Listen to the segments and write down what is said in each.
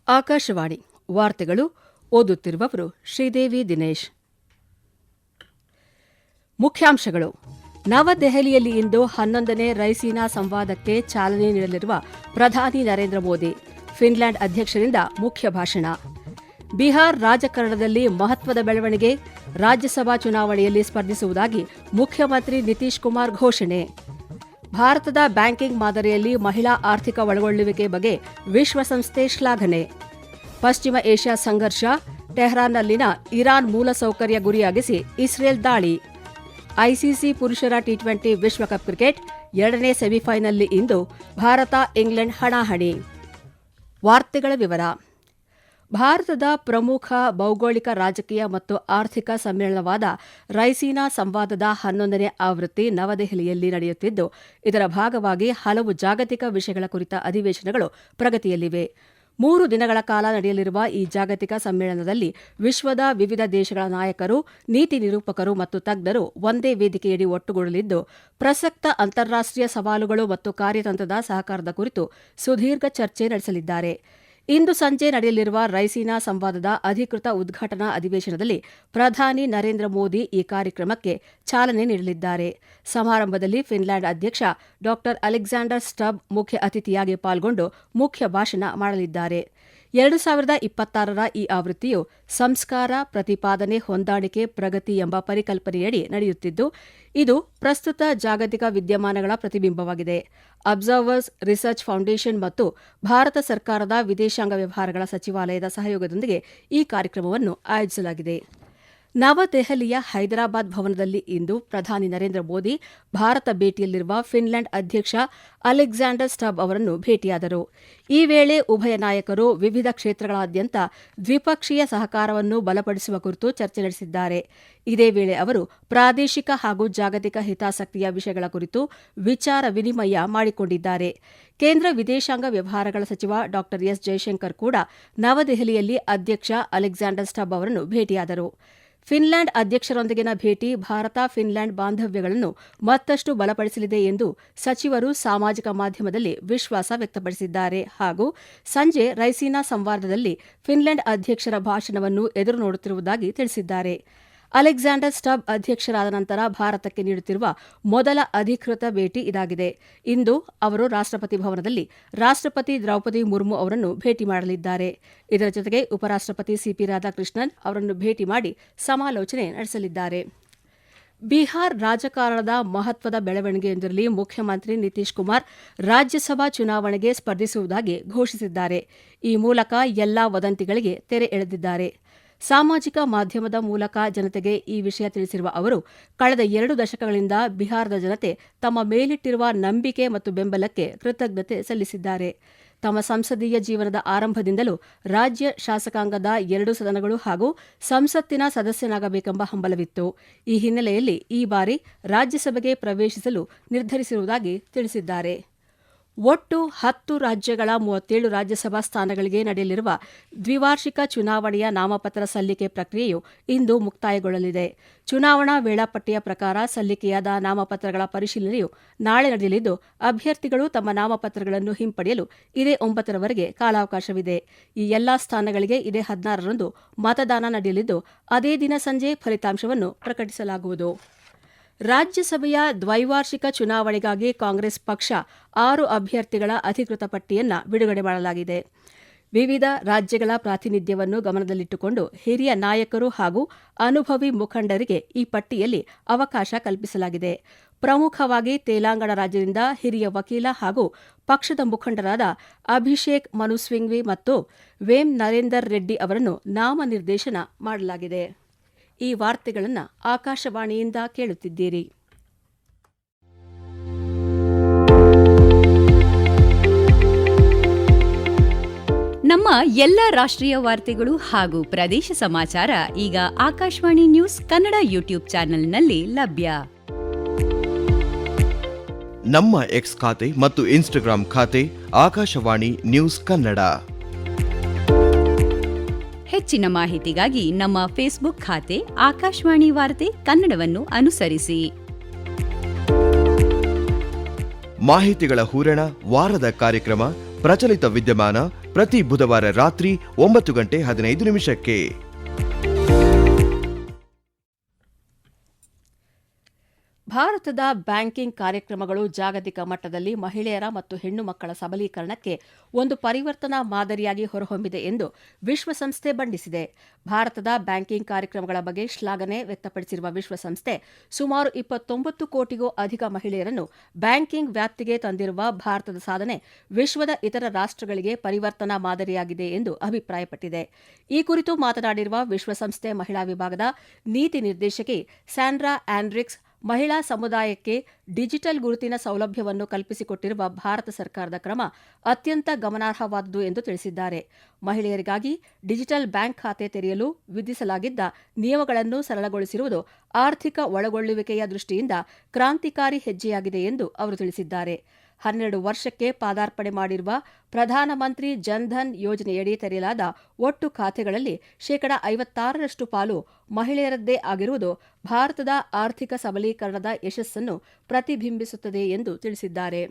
ಆಕಾಶವಾಣಿ ವಾರ್ತೆಗಳು ಓದುತ್ತಿರುವವರು ಶ್ರೀದೇವಿ ದಿನೇಶ್. ಮುಖ್ಯಾಂಶಗಳು. ನವದೆಹಲಿಯಲ್ಲಿ ಇಂದು 11ನೇ ರೈಸೀನಾ ಸಂವಾದಕ್ಕೆ ಚಾಲನೆ ನೀಡಲಿರುವ ಪ್ರಧಾನಿ ನರೇಂದ್ರ ಮೋದಿ. ಫಿನ್ಲ್ಯಾಂಡ್ ಅಧ್ಯಕ್ಷರಿಂದ ಮುಖ್ಯ ಭಾಷಣ. ಬಿಹಾರ್ ರಾಜಕಾರಣದಲ್ಲಿ ಮಹತ್ವದ ಬೆಳವಣಿಗೆ, ರಾಜ್ಯಸಭಾ ಚುನಾವಣೆಯಲ್ಲಿ ಸ್ಪರ್ಧಿಸುವುದಾಗಿ ಮುಖ್ಯಮಂತ್ರಿ ನಿತೀಶ್ ಕುಮಾರ್ ಘೋಷಣೆ. ಭಾರತದ ಬ್ಯಾಂಕಿಂಗ್ ಮಾದರಿಯಲ್ಲಿ ಮಹಿಳಾ ಆರ್ಥಿಕ ಒಳಗೊಳ್ಳುವಿಕೆ ಬಗ್ಗೆ ವಿಶ್ವಸಂಸ್ಥೆ ಶ್ಲಾಘನೆ. ಪಶ್ಚಿಮ ಏಷ್ಯಾ ಸಂಘರ್ಷ, ಟೆಹರಾನ್ನಲ್ಲಿನ ಇರಾನ್ ಮೂಲಸೌಕರ್ಯ ಗುರಿಯಾಗಿಸಿ ಇಸ್ರೇಲ್ ದಾಳಿ. ಐಸಿಸಿ ಪುರುಷರ ಟಿ20 ವಿಶ್ವಕಪ್ ಕ್ರಿಕೆಟ್ 2ನೇ ಸೆಮಿಫೈನಲ್ನಲ್ಲಿ ಇಂದು ಭಾರತ-ಇಂಗ್ಲೆಂಡ್ ಹಣಾಹಣಿ. ವಾರ್ತೆಗಳ ವಿವರ. ಭಾರತದ ಪ್ರಮುಖ ಭೌಗೋಳಿಕ ರಾಜಕೀಯ ಮತ್ತು ಆರ್ಥಿಕ ಸಮ್ಮೇಳನವಾದ ರೈಸೀನಾ ಸಂವಾದದ 11ನೇ ಆವೃತ್ತಿ ನವದೆಹಲಿಯಲ್ಲಿ ನಡೆಯುತ್ತಿದ್ದು, ಇದರ ಭಾಗವಾಗಿ ಹಲವು ಜಾಗತಿಕ ವಿಷಯಗಳ ಕುರಿತ ಅಧಿವೇಶನಗಳು ಪ್ರಗತಿಯಲ್ಲಿವೆ. 3 ದಿನಗಳ ಕಾಲ ನಡೆಯಲಿರುವ ಈ ಜಾಗತಿಕ ಸಮ್ಮೇಳನದಲ್ಲಿ ವಿಶ್ವದ ವಿವಿಧ ದೇಶಗಳ ನಾಯಕರು, ನೀತಿ ನಿರೂಪಕರು ಮತ್ತು ತಜ್ಞರು ಒಂದೇ ವೇದಿಕೆಯಡಿ ಒಟ್ಟುಗೂಡಲಿದ್ದು, ಪ್ರಸಕ್ತ ಅಂತಾರಾಷ್ಟೀಯ ಸವಾಲುಗಳು ಮತ್ತು ಕಾರ್ಯತಂತ್ರದ ಸಹಕಾರದ ಕುರಿತು ಸುದೀರ್ಘ ಚರ್ಚೆ ನಡೆಸಲಿದ್ದಾರೆ. ಇಂದು ಸಂಜೆ ನಡೆಯಲಿರುವ ರೈಸೀನಾ ಸಂವಾದದ ಅಧಿಕೃತ ಉದ್ಘಾಟನಾ ಅಧಿವೇಶನದಲ್ಲಿ ಪ್ರಧಾನಿ ನರೇಂದ್ರ ಮೋದಿ ಈ ಕಾರ್ಯಕ್ರಮಕ್ಕೆ ಚಾಲನೆ ನೀಡಲಿದ್ದಾರೆ. ಸಮಾರಂಭದಲ್ಲಿ ಫಿನ್ಲ್ಯಾಂಡ್ ಅಧ್ಯಕ್ಷ ಡಾ ಅಲೆಕ್ಸಾಂಡರ್ ಸ್ಟಬ್ ಮುಖ್ಯ ಅತಿಥಿಯಾಗಿ ಪಾಲ್ಗೊಂಡು ಮುಖ್ಯ ಭಾಷಣ ಮಾಡಲಿದ್ದಾರೆ. 2026ರ ಈ ಆವೃತ್ತಿಯು ಸಂಸ್ಕಾರ, ಪ್ರತಿಪಾದನೆ, ಹೊಂದಾಣಿಕೆ, ಪ್ರಗತಿ ಎಂಬ ಪರಿಕಲ್ಪನೆಯಡಿ ನಡೆಯುತ್ತಿದ್ದು, ಇದು ಪ್ರಸ್ತುತ ಜಾಗತಿಕ ವಿದ್ಯಮಾನಗಳ ಪ್ರತಿಬಿಂಬವಾಗಿದೆ. ಅಬ್ಸರ್ವರ್ಸ್ ರಿಸರ್ಚ್ ಫೌಂಡೇಶನ್ ಮತ್ತು ಭಾರತ ಸರ್ಕಾರದ ವಿದೇಶಾಂಗ ವ್ಯವಹಾರಗಳ ಸಚಿವಾಲಯದ ಸಹಯೋಗದೊಂದಿಗೆ ಈ ಕಾರ್ಯಕ್ರಮವನ್ನು ಆಯೋಜಿಸಲಾಗಿದೆ. ನವದೆಹಲಿಯ ಹೈದರಾಬಾದ್ ಭವನದಲ್ಲಿ ಇಂದು ಪ್ರಧಾನಿ ನರೇಂದ್ರ ಮೋದಿ ಭಾರತ ಭೇಟಿಯಲ್ಲಿರುವ ಫಿನ್ಲ್ಯಾಂಡ್ ಅಧ್ಯಕ್ಷ ಅಲೆಕ್ಸಾಂಡರ್ ಸ್ಟಬ್ ಅವರನ್ನು ಭೇಟಿಯಾದರು. ಈ ವೇಳೆ ಉಭಯ ನಾಯಕರು ವಿವಿಧ ಕ್ಷೇತ್ರಗಳಾದ್ಯಂತ ದ್ವಿಪಕ್ಷೀಯ ಸಹಕಾರವನ್ನು ಬಲಪಡಿಸುವ ಕುರಿತು ಚರ್ಚೆ ನಡೆಸಿದ್ದಾರೆ. ಇದೇ ವೇಳೆ ಅವರು ಪ್ರಾದೇಶಿಕ ಹಾಗೂ ಜಾಗತಿಕ ಹಿತಾಸಕ್ತಿಯ ವಿಷಯಗಳ ಕುರಿತು ವಿಚಾರ ವಿನಿಮಯ ಮಾಡಿಕೊಂಡಿದ್ದಾರೆ. ಕೇಂದ್ರ ವಿದೇಶಾಂಗ ವ್ಯವಹಾರಗಳ ಸಚಿವ ಡಾ ಎಸ್ ಜೈಶಂಕರ್ ಕೂಡ ನವದೆಹಲಿಯಲ್ಲಿ ಅಧ್ಯಕ್ಷ ಅಲೆಕ್ಸಾಂಡರ್ ಸ್ಟಬ್ ಅವರನ್ನು ಭೇಟಿಯಾದರು. ಫಿನ್ಲ್ಯಾಂಡ್ ಅಧ್ಯಕ್ಷರೊಂದಿಗಿನ ಭೇಟಿ ಭಾರತ-ಫಿನ್ಲ್ಯಾಂಡ್ ಬಾಂಧವ್ಯಗಳನ್ನು ಮತ್ತಷ್ಟು ಬಲಪಡಿಸಲಿದೆ ಎಂದು ಸಚಿವರು ಸಾಮಾಜಿಕ ಮಾಧ್ಯಮದಲ್ಲಿ ವಿಶ್ವಾಸ ವ್ಯಕ್ತಪಡಿಸಿದ್ದಾರೆ ಹಾಗೂ ಸಂಜೆ ರೈಸೀನಾ ಸಂವಾದದಲ್ಲಿ ಫಿನ್ಲ್ಯಾಂಡ್ ಅಧ್ಯಕ್ಷರ ಭಾಷಣವನ್ನು ಎದುರು ನೋಡುತ್ತಿರುವುದಾಗಿ ತಿಳಿಸಿದ್ದಾರೆ. ಅಲೆಕ್ಸಾಂಡರ್ ಸ್ಟಬ್ ಅಧ್ಯಕ್ಷರಾದ ನಂತರ ಭಾರತಕ್ಕೆ ನೀಡುತ್ತಿರುವ ಮೊದಲ ಅಧಿಕೃತ ಭೇಟಿ ಇದಾಗಿದೆ. ಇಂದು ಅವರು ರಾಷ್ಟ್ರಪತಿ ಭವನದಲ್ಲಿ ರಾಷ್ಟ್ರಪತಿ ದ್ರೌಪದಿ ಮುರ್ಮು ಅವರನ್ನು ಭೇಟಿ ಮಾಡಲಿದ್ದಾರೆ. ಇದರ ಜೊತೆಗೆ ಉಪರಾಷ್ಟ್ರಪತಿ ಸಿಪಿ ರಾಧಾಕೃಷ್ಣನ್ ಅವರನ್ನು ಭೇಟಿ ಮಾಡಿ ಸಮಾಲೋಚನೆ ನಡೆಸಲಿದ್ದಾರೆ. ಬಿಹಾರ್ ರಾಜಕಾರಣದ ಮಹತ್ವದ ಬೆಳವಣಿಗೆಯೊಂದರಲ್ಲಿ ಮುಖ್ಯಮಂತ್ರಿ ನಿತೀಶ್ ಕುಮಾರ್ ರಾಜ್ಯಸಭಾ ಚುನಾವಣೆಗೆ ಸ್ಪರ್ಧಿಸುವುದಾಗಿ ಘೋಷಿಸಿದ್ದಾರೆ. ಈ ಮೂಲಕ ಎಲ್ಲಾ ವದಂತಿಗಳಿಗೆ ತೆರೆ ಎಳೆದಿದ್ದಾರೆ. ಸಾಮಾಜಿಕ ಮಾಧ್ಯಮದ ಮೂಲಕ ಜನತೆಗೆ ಈ ವಿಷಯ ತಿಳಿಸಿರುವ ಅವರು, ಕಳೆದ 2 ದಶಕಗಳಿಂದ ಬಿಹಾರದ ಜನತೆ ತಮ್ಮ ಮೇಲಿಟ್ಟಿರುವ ನಂಬಿಕೆ ಮತ್ತು ಬೆಂಬಲಕ್ಕೆ ಕೃತಜ್ಞತೆ ಸಲ್ಲಿಸಿದ್ದಾರೆ. ತಮ್ಮ ಸಂಸದೀಯ ಜೀವನದ ಆರಂಭದಿಂದಲೂ ರಾಜ್ಯ ಶಾಸಕಾಂಗದ 2 ಸದನಗಳು ಹಾಗೂ ಸಂಸತ್ತಿನ ಸದಸ್ಯನಾಗಬೇಕೆಂಬ ಹಂಬಲವಿತ್ತು. ಈ ಹಿನ್ನೆಲೆಯಲ್ಲಿ ಈ ಬಾರಿ ರಾಜ್ಯಸಭೆಗೆ ಪ್ರವೇಶಿಸಲು ನಿರ್ಧರಿಸಿರುವುದಾಗಿ ತಿಳಿಸಿದ್ದಾರೆ. ಒಟ್ಟು 10 ರಾಜ್ಯಗಳ 37 ರಾಜ್ಯಸಭಾ ಸ್ಥಾನಗಳಿಗೆ ನಡೆಯಲಿರುವ ದ್ವಿವಾರ್ಷಿಕ ಚುನಾವಣೆಯ ನಾಮಪತ್ರ ಸಲ್ಲಿಕೆ ಪ್ರಕ್ರಿಯೆಯು ಇಂದು ಮುಕ್ತಾಯಗೊಳ್ಳಲಿದೆ. ಚುನಾವಣಾ ವೇಳಾಪಟ್ಟಿಯ ಪ್ರಕಾರ ಸಲ್ಲಿಕೆಯಾದ ನಾಮಪತ್ರಗಳ ಪರಿಶೀಲನೆಯು ನಾಳೆ ನಡೆಯಲಿದ್ದು, ಅಭ್ಯರ್ಥಿಗಳು ತಮ್ಮ ನಾಮಪತ್ರಗಳನ್ನು ಹಿಂಪಡೆಯಲು ಇದೇ 9ರವರೆಗೆ ಕಾಲಾವಕಾಶವಿದೆ. ಈ ಎಲ್ಲಾ ಸ್ಥಾನಗಳಿಗೆ ಇದೇ 16ರಂದು ಮತದಾನ ನಡೆಯಲಿದ್ದು, ಅದೇ ದಿನ ಸಂಜೆ ಫಲಿತಾಂಶವನ್ನು ಪ್ರಕಟಿಸಲಾಗುವುದು. ರಾಜ್ಯಸಭೆಯ ದ್ವೈವಾರ್ಷಿಕ ಚುನಾವಣೆಗಾಗಿ ಕಾಂಗ್ರೆಸ್ ಪಕ್ಷ 6 ಅಭ್ಯರ್ಥಿಗಳ ಅಧಿಕೃತ ಪಟ್ಟಿಯನ್ನು ಬಿಡುಗಡೆ ಮಾಡಲಾಗಿದೆ. ವಿವಿಧ ರಾಜ್ಯಗಳ ಪ್ರಾತಿನಿಧ್ಯವನ್ನು ಗಮನದಲ್ಲಿಟ್ಟುಕೊಂಡು ಹಿರಿಯ ನಾಯಕರು ಹಾಗೂ ಅನುಭವಿ ಮುಖಂಡರಿಗೆ ಈ ಪಟ್ಟಿಯಲ್ಲಿ ಅವಕಾಶ ಕಲ್ಪಿಸಲಾಗಿದೆ. ಪ್ರಮುಖವಾಗಿ ತೆಲಂಗಾಣ ರಾಜ್ಯದಿಂದ ಹಿರಿಯ ವಕೀಲ ಹಾಗೂ ಪಕ್ಷದ ಮುಖಂಡರಾದ ಅಭಿಷೇಕ್ ಮನು ಸಿಂಘ್ವಿ ಮತ್ತು ವೇಮ್ ನರೇಂದರ್ ರೆಡ್ಡಿ ಅವರನ್ನು ನಾಮನಿರ್ದೇಶನ ಮಾಡಲಾಗಿದೆ. ಈ ವಾರ್ತೆಗಳನ್ನು ಆಕಾಶವಾಣಿಯಿಂದ ಕೇಳುತ್ತಿದ್ದೀರಿ. ನಮ್ಮ ಎಲ್ಲ ರಾಷ್ಟ್ರೀಯ ವಾರ್ತೆಗಳು ಹಾಗೂ ಪ್ರದೇಶ ಸಮಾಚಾರ ಈಗ ಆಕಾಶವಾಣಿ ನ್ಯೂಸ್ ಕನ್ನಡ ಯೂಟ್ಯೂಬ್ ಚಾನೆಲ್ನಲ್ಲಿ ಲಭ್ಯ. ನಮ್ಮ ಎಕ್ಸ್ ಖಾತೆ ಮತ್ತು ಇನ್ಸ್ಟಾಗ್ರಾಂ ಖಾತೆ ಆಕಾಶವಾಣಿ ನ್ಯೂಸ್ ಕನ್ನಡ. ಹೆಚ್ಚಿನ ಮಾಹಿತಿಗಾಗಿ ನಮ್ಮ ಫೇಸ್ಬುಕ್ ಖಾತೆ ಆಕಾಶವಾಣಿ ವಾರ್ತೆ ಕನ್ನಡವನ್ನು ಅನುಸರಿಸಿ. ಮಾಹಿತಿಗಳ ಹೂರಣ, ವಾರದ ಕಾರ್ಯಕ್ರಮ ಪ್ರಚಲಿತ ವಿದ್ಯಮಾನ ಪ್ರತಿ ಬುಧವಾರ ರಾತ್ರಿ 9:15 ಭಾರತದ ಬ್ಯಾಂಕಿಂಗ್ ಕಾರ್ಯಕ್ರಮಗಳು ಜಾಗತಿಕ ಮಟ್ಟದಲ್ಲಿ ಮಹಿಳೆಯರ ಮತ್ತು ಹೆಣ್ಣು ಮಕ್ಕಳ ಸಬಲೀಕರಣಕ್ಕೆ ಒಂದು ಪರಿವರ್ತನಾ ಮಾದರಿಯಾಗಿ ಹೊರಹೊಮ್ಮಿದೆ ಎಂದು ವಿಶ್ವಸಂಸ್ಥೆ ಬಣ್ಣಿಸಿದೆ. ಭಾರತದ ಬ್ಯಾಂಕಿಂಗ್ ಕಾರ್ಯಕ್ರಮಗಳ ಬಗ್ಗೆ ಶ್ಲಾಘನೆ ವ್ಯಕ್ತಪಡಿಸಿರುವ ವಿಶ್ವಸಂಸ್ಥೆ, ಸುಮಾರು 29 ಕೋಟಿಗೂ ಅಧಿಕ ಮಹಿಳೆಯರನ್ನು ಬ್ಯಾಂಕಿಂಗ್ ವ್ಯಾಪ್ತಿಗೆ ತಂದಿರುವ ಭಾರತದ ಸಾಧನೆ ವಿಶ್ವದ ಇತರ ರಾಷ್ಟ್ರಗಳಿಗೆ ಪರಿವರ್ತನಾ ಮಾದರಿಯಾಗಿದೆ ಎಂದು ಅಭಿಪ್ರಾಯಪಟ್ಟಿದೆ. ಈ ಕುರಿತು ಮಾತನಾಡಿರುವ ವಿಶ್ವಸಂಸ್ಥೆ ಮಹಿಳಾ ವಿಭಾಗದ ನೀತಿ ನಿರ್ದೇಶಕಿ ಸ್ಯಾಂಡ್ರಾ ಆಂಡ್ರಿಕ್ಸ್, ಮಹಿಳಾ ಸಮುದಾಯಕ್ಕೆ ಡಿಜಿಟಲ್ ಗುರುತಿನ ಸೌಲಭ್ಯವನ್ನು ಕಲ್ಪಿಸಿಕೊಟ್ಟಿರುವ ಭಾರತ ಸರ್ಕಾರದ ಕ್ರಮ ಅತ್ಯಂತ ಗಮನಾರ್ಹವಾದುದು ಎಂದು ತಿಳಿಸಿದ್ದಾರೆ. ಮಹಿಳೆಯರಿಗಾಗಿ ಡಿಜಿಟಲ್ ಬ್ಯಾಂಕ್ ಖಾತೆ ತೆರೆಯಲು ವಿಧಿಸಲಾಗಿದ್ದ ನಿಯಮಗಳನ್ನು ಸರಳಗೊಳಿಸಿರುವುದು ಆರ್ಥಿಕ ಒಳಗೊಳ್ಳುವಿಕೆಯ ದೃಷ್ಟಿಯಿಂದ ಕ್ರಾಂತಿಕಾರಿ ಹೆಜ್ಜೆಯಾಗಿದೆ ಎಂದು ಅವರು ತಿಳಿಸಿದ್ದಾರೆ. 12 ವರ್ಷಕ್ಕೆ ಪಾದಾರ್ಪಣೆ ಮಾಡಿರುವ ಪ್ರಧಾನಮಂತ್ರಿ ಜನ್ಧನ್ ಯೋಜನೆಯಡಿ ತೆರೆಯಲಾದ ಒಟ್ಟು ಖಾತೆಗಳಲ್ಲಿ 56% ಪಾಲು ಮಹಿಳೆಯರದ್ದೇ ಆಗಿರುವುದು ಭಾರತದ ಆರ್ಥಿಕ ಸಬಲೀಕರಣದ ಯಶಸ್ಸನ್ನು ಪ್ರತಿಬಿಂಬಿಸುತ್ತದೆ ಎಂದು ತಿಳಿಸಿದ್ದಾರೆ.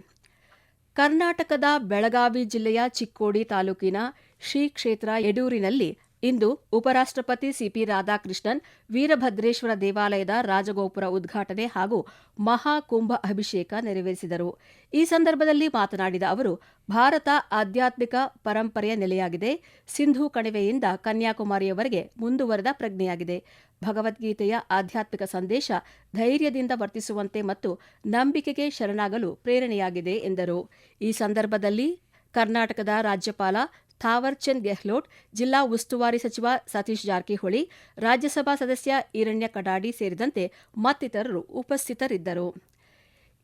ಕರ್ನಾಟಕದ ಬೆಳಗಾವಿ ಜಿಲ್ಲೆಯ ಚಿಕ್ಕೋಡಿ ತಾಲೂಕಿನ ಶ್ರೀ ಕ್ಷೇತ್ರ ಯಡೂರಿನಲ್ಲಿ ಇಂದು ಉಪರಾಷ್ಟ್ರಪತಿ ಸಿಪಿ ರಾಧಾಕೃಷ್ಣನ್ ವೀರಭದ್ರೇಶ್ವರ ದೇವಾಲಯದ ರಾಜಗೋಪುರ ಉದ್ಘಾಟನೆ ಹಾಗೂ ಮಹಾಕುಂಭ ಅಭಿಷೇಕ ನೆರವೇರಿಸಿದರು. ಈ ಸಂದರ್ಭದಲ್ಲಿ ಮಾತನಾಡಿದ ಅವರು, ಭಾರತ ಆಧ್ಯಾತ್ಮಿಕ ಪರಂಪರೆಯ ನೆಲೆಯಾಗಿದೆ. ಸಿಂಧೂ ಕಣಿವೆಯಿಂದ ಕನ್ಯಾಕುಮಾರಿಯವರೆಗೆ ಮುಂದುವರೆದ ಪ್ರಜ್ಞೆಯಾಗಿದೆ. ಭಗವದ್ಗೀತೆಯ ಆಧ್ಯಾತ್ಮಿಕ ಸಂದೇಶ ಧೈರ್ಯದಿಂದ ವರ್ತಿಸುವಂತೆ ಮತ್ತು ನಂಬಿಕೆಗೆ ಶರಣಾಗಲು ಪ್ರೇರಣೆಯಾಗಿದೆ ಎಂದರು. ಈ ಸಂದರ್ಭದಲ್ಲಿ ಕರ್ನಾಟಕದ ರಾಜ್ಯಪಾಲ ಥಾವರ್ಚಂದ್ ಗೆಹ್ಲೋಟ್, ಜಿಲ್ಲಾ ಉಸ್ತುವಾರಿ ಸಚಿವ ಸತೀಶ್ ಜಾರಕಿಹೊಳಿ, ರಾಜ್ಯಸಭಾ ಸದಸ್ಯ ಈರಣ್ಯ ಕಡಾಡಿ ಸೇರಿದಂತೆ ಮತ್ತಿತರರು ಉಪಸ್ಥಿತರಿದ್ದರು.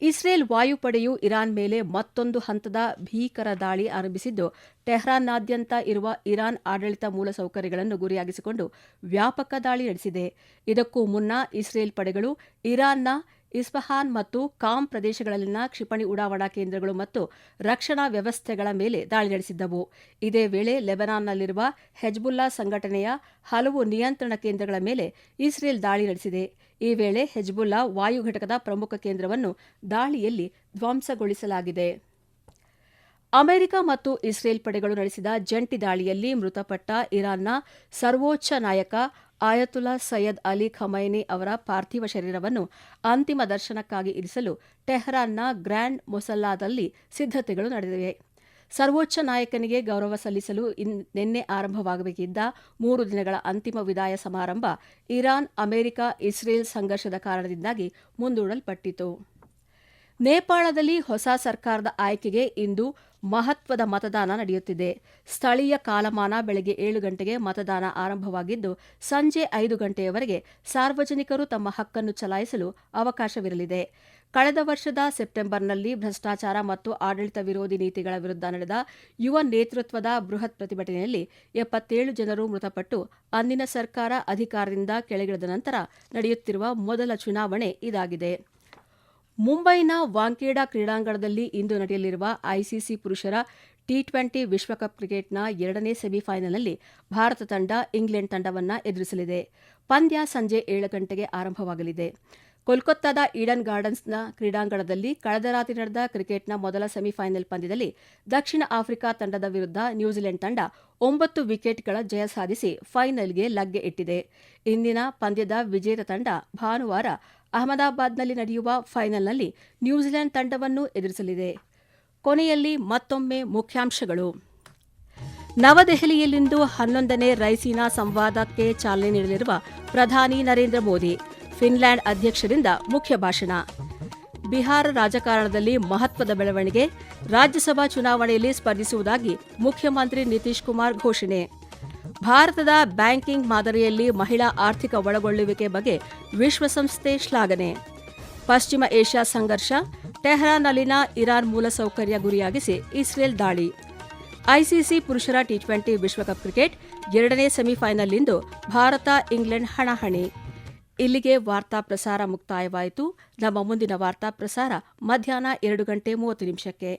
ಇಸ್ರೇಲ್ ವಾಯುಪಡೆಯು ಇರಾನ್ ಮೇಲೆ ಮತ್ತೊಂದು ಹಂತದ ಭೀಕರ ದಾಳಿ ಆರಂಭಿಸಿದ್ದು, ಟೆಹ್ರಾನ್ನಾದ್ಯಂತ ಇರುವ ಇರಾನ್ ಆಡಳಿತ ಮೂಲಸೌಕರ್ಯಗಳನ್ನು ಗುರಿಯಾಗಿಸಿಕೊಂಡು ವ್ಯಾಪಕ ದಾಳಿ ನಡೆಸಿದೆ. ಇದಕ್ಕೂ ಮುನ್ನ ಇಸ್ರೇಲ್ ಪಡೆಗಳು ಇರಾನ್ನ ಇಸ್ಫಹಾನ್ ಮತ್ತು ಕಾಮ್ ಪ್ರದೇಶಗಳಲ್ಲಿನ ಕ್ಷಿಪಣಿ ಉಡಾವಣಾ ಕೇಂದ್ರಗಳು ಮತ್ತು ರಕ್ಷಣಾ ವ್ಯವಸ್ಥೆಗಳ ಮೇಲೆ ದಾಳಿ ನಡೆಸಿದ್ದವು. ಇದೇ ವೇಳೆ ಲೆಬನಾನ್ನಲ್ಲಿರುವ ಹೆಜ್ಬುಲ್ಲಾ ಸಂಘಟನೆಯ ಹಲವು ನಿಯಂತ್ರಣ ಕೇಂದ್ರಗಳ ಮೇಲೆ ಇಸ್ರೇಲ್ ದಾಳಿ ನಡೆಸಿದೆ. ಈ ವೇಳೆ ಹೆಜ್ಬುಲ್ಲಾ ವಾಯು ಘಟಕದ ಪ್ರಮುಖ ಕೇಂದ್ರವನ್ನು ದಾಳಿಯಲ್ಲಿ ಧ್ವಂಸಗೊಳಿಸಲಾಗಿದೆ. ಅಮೆರಿಕ ಮತ್ತು ಇಸ್ರೇಲ್ ಪಡೆಗಳು ನಡೆಸಿದ ಜಂಟಿ ದಾಳಿಯಲ್ಲಿ ಮೃತಪಟ್ಟ ಇರಾನ್ನ ಸರ್ವೋಚ್ಚ ನಾಯಕ ಆಯತುಲ್ಲಾ ಸೈಯದ್ ಅಲಿ ಖಮೈನಿ ಅವರ ಪಾರ್ಥಿವ ಶರೀರವನ್ನು ಅಂತಿಮ ದರ್ಶನಕ್ಕಾಗಿ ಇರಿಸಲು ಟೆಹರಾನ್ನ ಗ್ರ್ಯಾಂಡ್ ಮೊಸಲ್ಲಾದಲ್ಲಿ ಸಿದ್ಧತೆಗಳು ನಡೆದಿವೆ. ಸರ್ವೋಚ್ಚ ನಾಯಕನಿಗೆ ಗೌರವ ಸಲ್ಲಿಸಲು ನಿನ್ನೆ ಆರಂಭವಾಗಬೇಕಿದ್ದ 3 ದಿನಗಳ ಅಂತಿಮ ವಿದಾಯ ಸಮಾರಂಭ ಇರಾನ್, ಅಮೆರಿಕ, ಇಸ್ರೇಲ್ ಸಂಘರ್ಷದ ಕಾರಣದಿಂದಾಗಿ ಮುಂದೂಡಲ್ಪಟ್ಟಿತು. ನೇಪಾಳದಲ್ಲಿ ಹೊಸ ಸರ್ಕಾರದ ಆಯ್ಕೆಗೆ ಇಂದು ಮಹತ್ವದ ಮತದಾನ ನಡೆಯುತ್ತಿದೆ. ಸ್ಥಳೀಯ ಕಾಲಮಾನ ಬೆಳಗ್ಗೆ 7 ಗಂಟೆಗೆ ಮತದಾನ ಆರಂಭವಾಗಿದ್ದು, ಸಂಜೆ 5 ಗಂಟೆಯವರೆಗೆ ಸಾರ್ವಜನಿಕರು ತಮ್ಮ ಹಕ್ಕನ್ನು ಚಲಾಯಿಸಲು ಅವಕಾಶವಿರಲಿದೆ. ಕಳೆದ ವರ್ಷದ ಸೆಪ್ಟೆಂಬರ್ನಲ್ಲಿ ಭ್ರಷ್ಟಾಚಾರ ಮತ್ತು ಆಡಳಿತ ವಿರೋಧಿ ನೀತಿಗಳ ವಿರುದ್ಧ ನಡೆದ ಯುವ ನೇತೃತ್ವದ ಬೃಹತ್ ಪ್ರತಿಭಟನೆಯಲ್ಲಿ 77 ಜನರು ಮೃತಪಟ್ಟು ಅಂದಿನ ಸರ್ಕಾರ ಅಧಿಕಾರದಿಂದ ಕೆಳಗಿಳಿದ ನಂತರ ನಡೆಯುತ್ತಿರುವ ಮೊದಲ ಚುನಾವಣೆ ಇದಾಗಿದೆ. ಮುಂಬೈನ ವಾಂಖೇಡಾ ಕ್ರೀಡಾಂಗಣದಲ್ಲಿ ಇಂದು ನಡೆಯಲಿರುವ ಐಸಿಸಿ ಪುರುಷರ ಟಿ20 ವಿಶ್ವಕಪ್ ಕ್ರಿಕೆಟ್ನ 2ನೇ ಸೆಮಿಫೈನಲ್ನಲ್ಲಿ ಭಾರತ ತಂಡ ಇಂಗ್ಲೆಂಡ್ ತಂಡವನ್ನು ಎದುರಿಸಲಿದೆ. ಪಂದ್ಯ ಸಂಜೆ 7 ಗಂಟೆಗೆ ಆರಂಭವಾಗಲಿದೆ. ಕೋಲ್ಕತ್ತಾದ ಈಡನ್ ಗಾರ್ಡನ್ಸ್ನ ಕ್ರೀಡಾಂಗಣದಲ್ಲಿ ಕಳೆದ ರಾತ್ರಿ ನಡೆದ ಕ್ರಿಕೆಟ್ನ ಮೊದಲ ಸೆಮಿಫೈನಲ್ ಪಂದ್ಯದಲ್ಲಿ ದಕ್ಷಿಣ ಆಫ್ರಿಕಾ ತಂಡದ ವಿರುದ್ಧ ನ್ಯೂಜಿಲೆಂಡ್ ತಂಡ 9 ವಿಕೆಟ್ಗಳ ಜಯ ಸಾಧಿಸಿ ಫೈನಲ್ಗೆ ಲಗ್ಗೆ ಇಟ್ಟಿದೆ. ಇಂದಿನ ಪಂದ್ಯದ ವಿಜೇತ ತಂಡ ಭಾನುವಾರ ಅಹಮದಾಬಾದ್ನಲ್ಲಿ ನಡೆಯುವ ಫೈನಲ್ನಲ್ಲಿ ನ್ಯೂಜಿಲೆಂಡ್ ತಂಡವನ್ನು ಎದುರಿಸಲಿದೆ. ಕೊನೆಯಲ್ಲಿ ಮತ್ತೊಮ್ಮೆ ಮುಖ್ಯಾಂಶಗಳು. ನವದೆಹಲಿಯಲ್ಲಿಂದು 11ನೇ ರೈಸೀನಾ ಸಂವಾದಕ್ಕೆ ಚಾಲನೆ ನೀಡಲಿರುವ ಪ್ರಧಾನಿ ನರೇಂದ್ರ ಮೋದಿ. ಫಿನ್ಲ್ಯಾಂಡ್ ಅಧ್ಯಕ್ಷರಿಂದ ಮುಖ್ಯ ಭಾಷಣ. ಬಿಹಾರ ರಾಜಕಾರಣದಲ್ಲಿ ಮಹತ್ವದ ಬೆಳವಣಿಗೆ, ರಾಜ್ಯಸಭಾ ಚುನಾವಣೆಯಲ್ಲಿ ಸ್ಪರ್ಧಿಸುವುದಾಗಿ ಮುಖ್ಯಮಂತ್ರಿ ನಿತೀಶ್ ಕುಮಾರ್ ಘೋಷಣೆ. ಭಾರತದ ಬ್ಯಾಂಕಿಂಗ್ ಮಾದರಿಯಲ್ಲಿ ಮಹಿಳಾ ಆರ್ಥಿಕ ಒಳಗೊಳ್ಳುವಿಕೆ ಬಗ್ಗೆ ವಿಶ್ವಸಂಸ್ಥೆ ಶ್ಲಾಘನೆ. ಪಶ್ಚಿಮ ಏಷ್ಯಾ ಸಂಘರ್ಷ, ಟೆಹರಾನ್ನಲ್ಲಿನ ಇರಾನ್ ಮೂಲಸೌಕರ್ಯ ಗುರಿಯಾಗಿಸಿ ಇಸ್ರೇಲ್ ದಾಳಿ. ಐಸಿಸಿ ಪುರುಷರ ಟಿ20 ವಿಶ್ವಕಪ್ ಕ್ರಿಕೆಟ್ 2ನೇ ಸೆಮಿಫೈನಲ್ನಿಂದು ಭಾರತ ಇಂಗ್ಲೆಂಡ್ ಹಣಾಹಣಿ. ಇಲ್ಲಿಗೆ ವಾರ್ತಾ ಪ್ರಸಾರ ಮುಕ್ತಾಯವಾಯಿತು. ನಮ್ಮ ಮುಂದಿನ ವಾರ್ತಾ ಪ್ರಸಾರ ಮಧ್ಯಾಹ್ನ 2:30 ನಿಮಿಷಕ್ಕೆ.